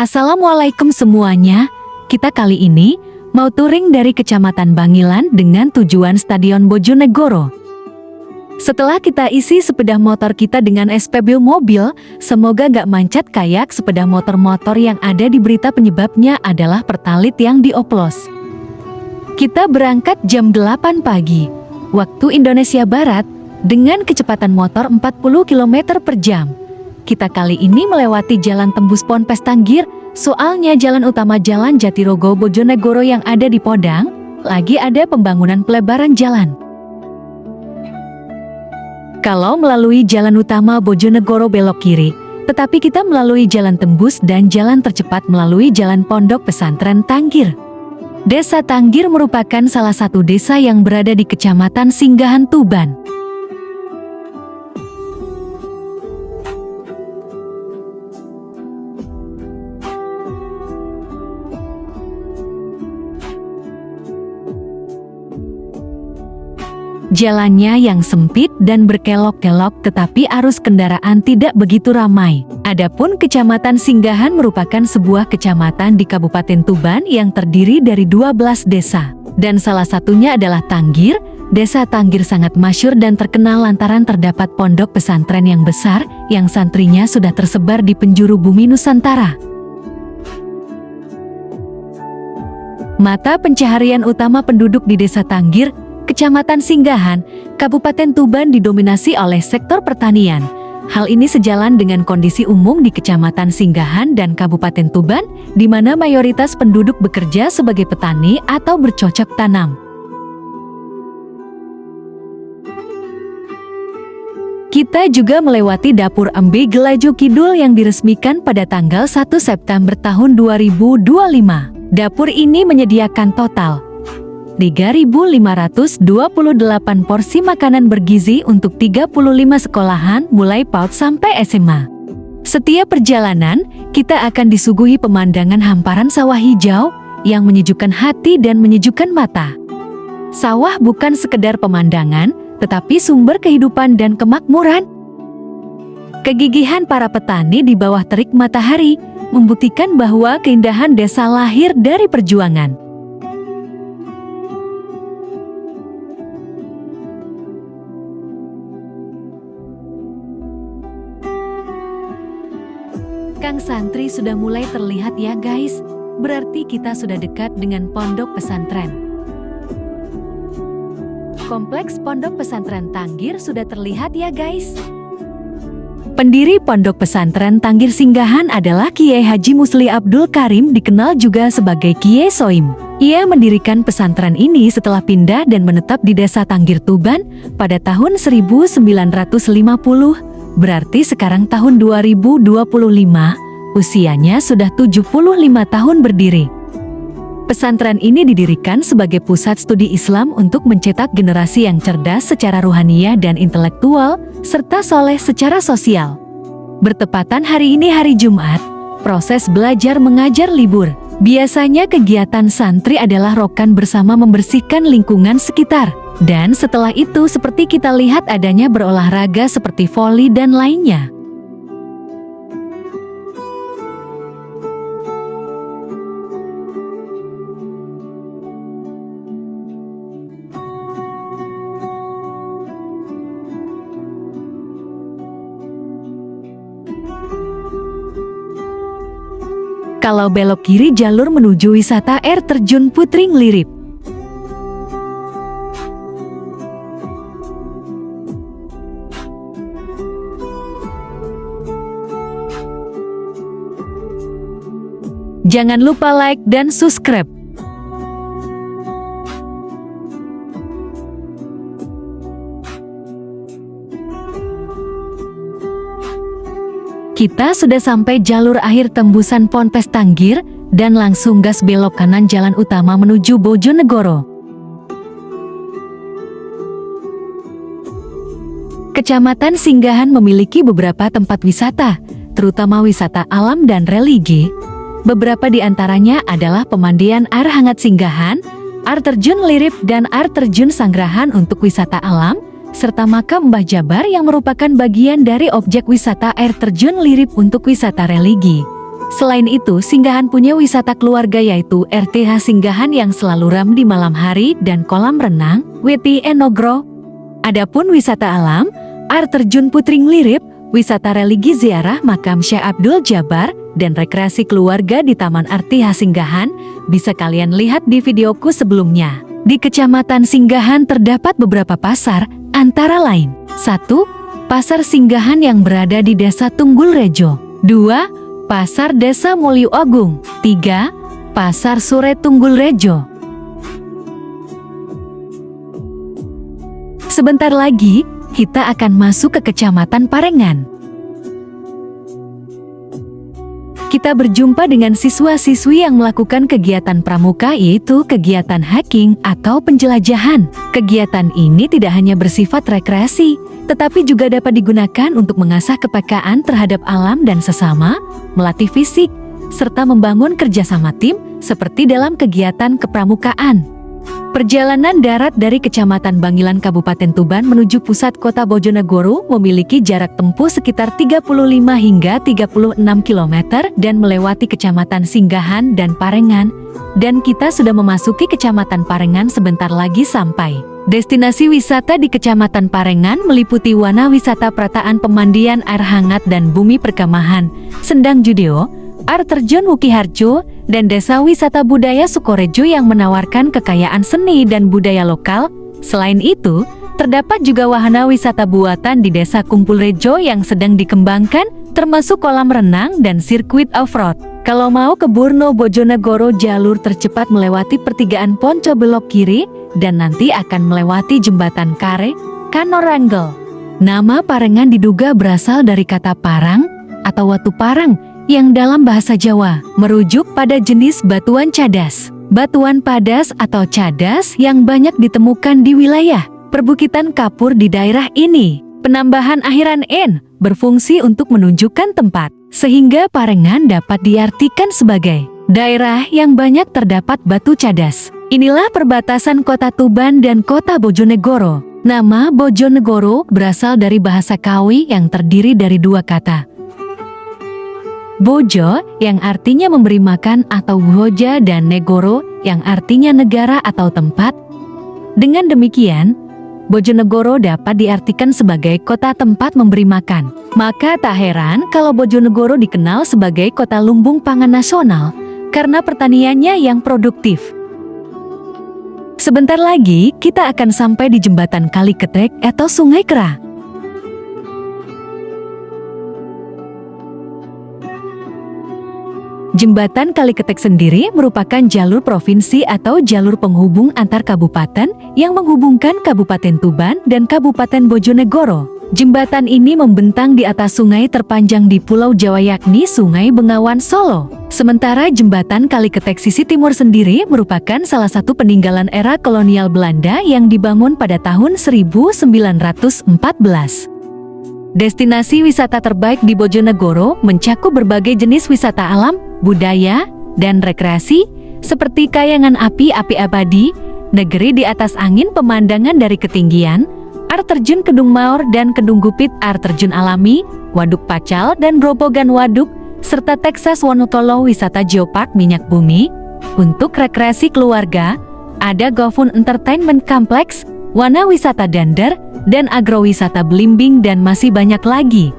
Assalamualaikum semuanya. Kita kali ini mau touring dari Kecamatan Bangilan dengan tujuan Stadion Bojonegoro. Setelah kita isi sepeda motor kita dengan SPBU mobil, semoga gak mancat kayak sepeda motor-motor yang ada di berita penyebabnya adalah pertalit yang dioplos. Kita berangkat jam 8 pagi, waktu Indonesia Barat, dengan kecepatan motor 40 km per jam. Kita kali ini melewati jalan tembus Ponpes Tanggir, soalnya jalan utama Jalan Jatirogo Bojonegoro yang ada di Podang, lagi ada pembangunan pelebaran jalan. Kalau melalui jalan utama Bojonegoro belok kiri, tetapi kita melalui jalan tembus dan jalan tercepat melalui jalan Pondok Pesantren Tanggir. Desa Tanggir merupakan salah satu desa yang berada di Kecamatan Singgahan Tuban. Jalannya yang sempit dan berkelok-kelok tetapi arus kendaraan tidak begitu ramai. Adapun Kecamatan Singgahan merupakan sebuah kecamatan di Kabupaten Tuban yang terdiri dari 12 desa. Dan salah satunya adalah Tanggir. Desa Tanggir sangat masyhur dan terkenal lantaran terdapat pondok pesantren yang besar yang santrinya sudah tersebar di penjuru bumi Nusantara. Mata pencaharian utama penduduk di Desa Tanggir, Kecamatan Singgahan, Kabupaten Tuban didominasi oleh sektor pertanian. Hal ini sejalan dengan kondisi umum di Kecamatan Singgahan dan Kabupaten Tuban, di mana mayoritas penduduk bekerja sebagai petani atau bercocok tanam. Kita juga melewati Dapur Embe Gelaju Kidul yang diresmikan pada tanggal 1 September tahun 2025. Dapur ini menyediakan total 3.528 porsi makanan bergizi untuk 35 sekolahan mulai PAUD sampai SMA. Setiap perjalanan, kita akan disuguhi pemandangan hamparan sawah hijau yang menyejukkan hati dan menyejukkan mata. Sawah bukan sekedar pemandangan, tetapi sumber kehidupan dan kemakmuran. Kegigihan para petani di bawah terik matahari membuktikan bahwa keindahan desa lahir dari perjuangan. Kang Santri sudah mulai terlihat ya guys, berarti kita sudah dekat dengan pondok pesantren. Kompleks Pondok Pesantren Tanggir sudah terlihat ya guys. Pendiri Pondok Pesantren Tanggir Singgahan adalah Kiai Haji Musli Abdul Karim, dikenal juga sebagai Kiai Soim. Ia mendirikan pesantren ini setelah pindah dan menetap di Desa Tanggir Tuban pada tahun 1950. Berarti sekarang tahun 2025, usianya sudah 75 tahun berdiri. Pesantren ini didirikan sebagai pusat studi Islam untuk mencetak generasi yang cerdas secara ruhaniyah dan intelektual, serta soleh secara sosial. Bertepatan hari ini hari Jumat, proses belajar mengajar libur. Biasanya kegiatan santri adalah rokan bersama membersihkan lingkungan sekitar. Dan setelah itu seperti kita lihat adanya berolahraga seperti voli dan lainnya. Kalau belok kiri jalur menuju wisata air terjun Putri Nglirip. Jangan lupa like dan subscribe. Kita sudah sampai jalur akhir tembusan Ponpes Tanggir dan langsung gas belok kanan jalan utama menuju Bojonegoro. Kecamatan Singgahan memiliki beberapa tempat wisata, terutama wisata alam dan religi. Beberapa di antaranya adalah pemandian air hangat Singgahan, air terjun Lirip dan air terjun Sanggrahan untuk wisata alam, serta makam Mbah Jabar yang merupakan bagian dari objek wisata air terjun Lirip untuk wisata religi. Selain itu, Singgahan punya wisata keluarga yaitu RTH Singgahan yang selalu ramai di malam hari dan kolam renang, Weti Enogro. Adapun wisata alam, air terjun Putri Nglirip, wisata religi ziarah makam Syekh Abdul Jabbar, dan rekreasi keluarga di Taman RTH Singgahan, bisa kalian lihat di videoku sebelumnya. Di Kecamatan Singgahan terdapat beberapa pasar, antara lain 1. Pasar Singgahan yang berada di Desa Tunggul Rejo. 2. Pasar Desa Mulyo Agung. 3. Pasar Sure Tunggul Rejo. Sebentar lagi, kita akan masuk ke Kecamatan Parengan. Kita berjumpa dengan siswa-siswi yang melakukan kegiatan pramuka, yaitu kegiatan hiking atau penjelajahan. Kegiatan ini tidak hanya bersifat rekreasi, tetapi juga dapat digunakan untuk mengasah kepekaan terhadap alam dan sesama, melatih fisik, serta membangun kerjasama tim seperti dalam kegiatan kepramukaan. Perjalanan darat dari Kecamatan Bangilan Kabupaten Tuban menuju pusat kota Bojonegoro memiliki jarak tempuh sekitar 35 hingga 36 km dan melewati Kecamatan Singgahan dan Parengan, dan kita sudah memasuki Kecamatan Parengan sebentar lagi sampai. Destinasi wisata di Kecamatan Parengan meliputi Wana Wisata Prataan Pemandian Air Hangat dan Bumi Perkemahan, Sendang Judeo, Air Terjun Wukiharjo, dan Desa Wisata Budaya Sukorejo yang menawarkan kekayaan seni dan budaya lokal. Selain itu, terdapat juga wahana wisata buatan di Desa Kumpulrejo yang sedang dikembangkan, termasuk kolam renang dan sirkuit off-road. Kalau mau ke Burno Bojonegoro, jalur tercepat melewati pertigaan Ponco belok kiri, dan nanti akan melewati jembatan Kare, Kanoranggel. Nama Parengan diduga berasal dari kata parang atau watu parang, yang dalam bahasa Jawa merujuk pada jenis batuan cadas. Batuan padas atau cadas yang banyak ditemukan di wilayah perbukitan kapur di daerah ini. Penambahan akhiran "n" berfungsi untuk menunjukkan tempat, sehingga Parengan dapat diartikan sebagai daerah yang banyak terdapat batu cadas. Inilah perbatasan kota Tuban dan kota Bojonegoro. Nama Bojonegoro berasal dari bahasa Kawi yang terdiri dari dua kata. Bojo yang artinya memberi makan atau hoja, dan negoro yang artinya negara atau tempat. Dengan demikian, Bojonegoro dapat diartikan sebagai kota tempat memberi makan. Maka tak heran kalau Bojonegoro dikenal sebagai kota lumbung pangan nasional karena pertaniannya yang produktif. Sebentar lagi kita akan sampai di jembatan Kali Ketek atau Sungai Kera. Jembatan Kali Ketek sendiri merupakan jalur provinsi atau jalur penghubung antar kabupaten yang menghubungkan Kabupaten Tuban dan Kabupaten Bojonegoro. Jembatan ini membentang di atas sungai terpanjang di Pulau Jawa yakni Sungai Bengawan Solo. Sementara jembatan Kali Ketek sisi timur sendiri merupakan salah satu peninggalan era kolonial Belanda yang dibangun pada tahun 1914. Destinasi wisata terbaik di Bojonegoro mencakup berbagai jenis wisata alam, budaya, dan rekreasi, seperti kayangan api abadi, negeri di atas angin pemandangan dari ketinggian, air terjun Kedung Maur dan Kedung Gupit, air terjun alami, Waduk Pacal dan Grobogan Waduk, serta Texas Wonokolo wisata geopark minyak bumi. Untuk rekreasi keluarga, ada Gofun Entertainment Complex, Wana Wisata Dander, dan Agrowisata Belimbing, dan masih banyak lagi.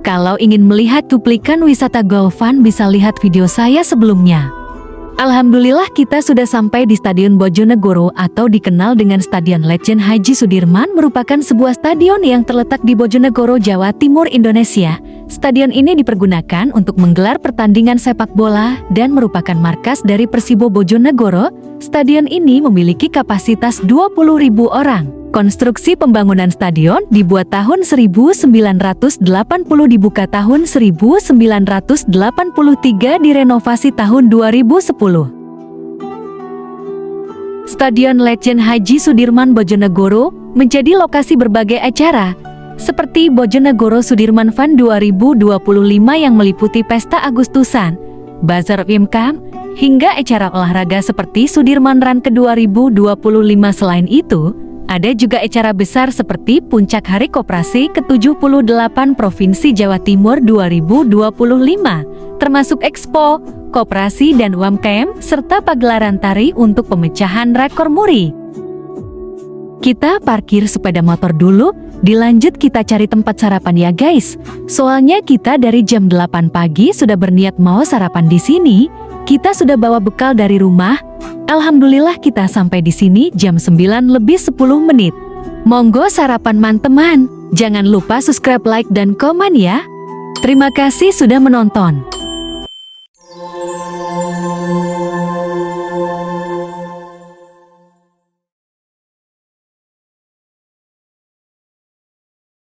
Kalau ingin melihat cuplikan wisata Golfan bisa lihat video saya sebelumnya. Alhamdulillah kita sudah sampai di Stadion Bojonegoro atau dikenal dengan Stadion Letjen Haji Sudirman, merupakan sebuah stadion yang terletak di Bojonegoro, Jawa Timur, Indonesia. Stadion ini dipergunakan untuk menggelar pertandingan sepak bola dan merupakan markas dari Persibo Bojonegoro. Stadion ini memiliki kapasitas 20.000 orang. Konstruksi pembangunan stadion dibuat tahun 1980, dibuka tahun 1983, direnovasi tahun 2010. Stadion Letjen Haji Sudirman Bojonegoro menjadi lokasi berbagai acara, seperti Bojonegoro Sudirman Fun 2025 yang meliputi pesta Agustusan, bazar UMKM, hingga acara olahraga seperti Sudirman Run ke 2025. Selain itu, ada juga acara besar seperti Puncak Hari Koperasi ke-78 Provinsi Jawa Timur 2025, termasuk expo, koperasi dan UMKM, serta pagelaran tari untuk pemecahan rekor muri. Kita parkir sepeda motor dulu, dilanjut kita cari tempat sarapan ya guys. Soalnya kita dari jam 8 pagi sudah berniat mau sarapan di sini. Kita sudah bawa bekal dari rumah. Alhamdulillah kita sampai di sini jam 9 lebih 10 menit. Monggo sarapan teman-teman. Jangan lupa subscribe, like, dan komen ya. Terima kasih sudah menonton.